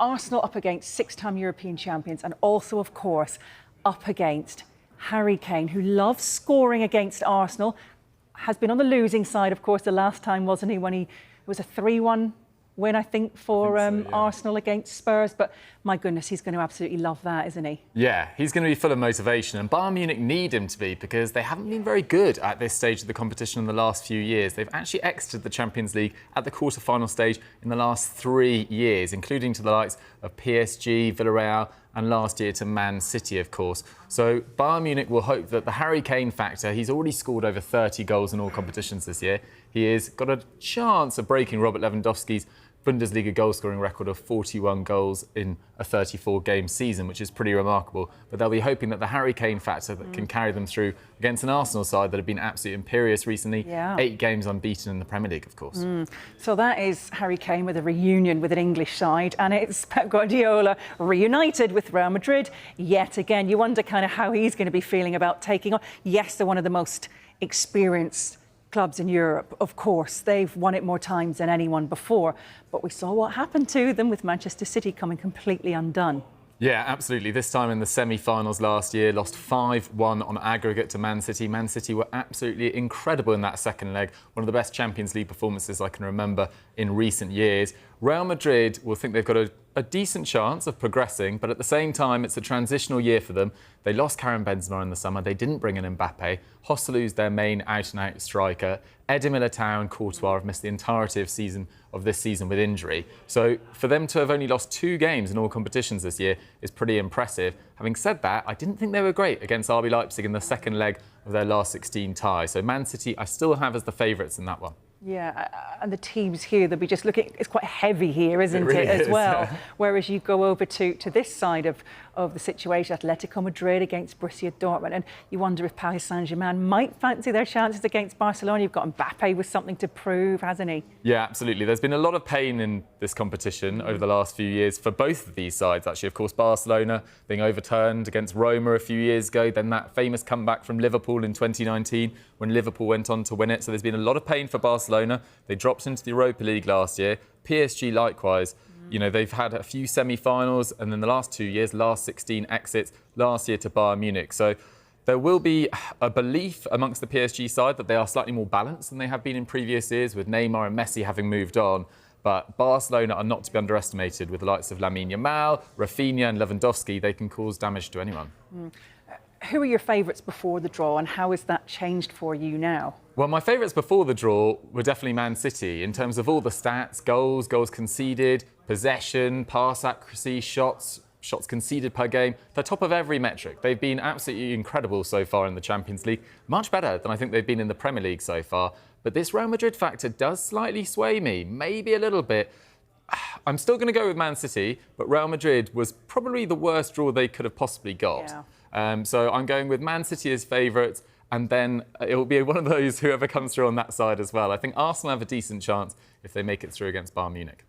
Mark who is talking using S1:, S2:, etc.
S1: Arsenal up against six-time European champions and also, of course, up against Harry Kane, who loves scoring against Arsenal, has been on the losing side, of course, the last time, wasn't he, when it was a 3-1 win, I think, for Arsenal against Spurs. But my goodness, he's going to absolutely love that, isn't he?
S2: Yeah, he's going to be full of motivation, and Bayern Munich need him to be, because they haven't been very good at this stage of the competition in the last few years. They've actually exited the Champions League at the quarter-final stage in the last 3 years, including to the likes of PSG, Villarreal, and last year to Man City, of course. So Bayern Munich will hope that the Harry Kane factor, he's already scored over 30 goals in all competitions this year. He has got a chance of breaking Robert Lewandowski's Bundesliga goal-scoring record of 41 goals in a 34-game season, which is pretty remarkable. But they'll be hoping that the Harry Kane factor that can carry them through against an Arsenal side that have been absolutely imperious recently. 8 games unbeaten in the Premier League, of course.
S1: So that is Harry Kane with a reunion with an English side, and it's Pep Guardiola reunited with Real Madrid yet again. You wonder kind of how he's going to be feeling about taking on. Yes, they're one of the most experienced clubs in Europe, of course. They've won it more times than anyone before. But we saw what happened to them with Manchester City coming completely undone.
S2: Yeah, absolutely. This time in the semi-finals last year, lost 5-1 on aggregate to Man City. Man City were absolutely incredible in that second leg. One of the best Champions League performances I can remember in recent years. Real Madrid will think they've got a decent chance of progressing, but at the same time, it's a transitional year for them. They lost Karim Benzema in the summer. They didn't bring in Mbappe. Joselu's their main out-and-out striker. Eder Militao and Courtois have missed the entirety of this season with injury. So for them to have only lost 2 games in all competitions this year is pretty impressive. Having said that, I didn't think they were great against RB Leipzig in the second leg of their last 16 tie. So Man City, I still have as the favourites in that one.
S1: Yeah, and the teams here, they'll be just looking, it's quite heavy here, isn't it, as well?
S2: Yeah.
S1: Whereas you go over to this side of the situation, Atletico Madrid against Borussia Dortmund, and you wonder if Paris Saint-Germain might fancy their chances against Barcelona. You've got Mbappe with something to prove, hasn't he?
S2: Yeah, absolutely. There's been a lot of pain in this competition over the last few years for both of these sides, actually. Of course, Barcelona being overturned against Roma a few years ago, then that famous comeback from Liverpool in 2019 when Liverpool went on to win it. So there's been a lot of pain for Barcelona. They dropped into the Europa League last year. PSG likewise. You know, they've had a few semi-finals, and then the last 2 years, last 16 exits, last year to Bayern Munich. So there will be a belief amongst the PSG side that they are slightly more balanced than they have been in previous years, with Neymar and Messi having moved on. But Barcelona are not to be underestimated. With the likes of Lamine Yamal, Rafinha and Lewandowski, they can cause damage to anyone.
S1: Who are your favourites before the draw, and how has that changed for you now?
S2: Well, my favourites before the draw were definitely Man City in terms of all the stats: goals, goals conceded, possession, pass accuracy, shots conceded per game. They're top of every metric. They've been absolutely incredible so far in the Champions League, much better than I think they've been in the Premier League so far. But this Real Madrid factor does slightly sway me, maybe a little bit. I'm still going to go with Man City, but Real Madrid was probably the worst draw they could have possibly got. So I'm going with Man City as favourites, and then it will be one of those whoever comes through on that side as well. I think Arsenal have a decent chance if they make it through against Bayern Munich.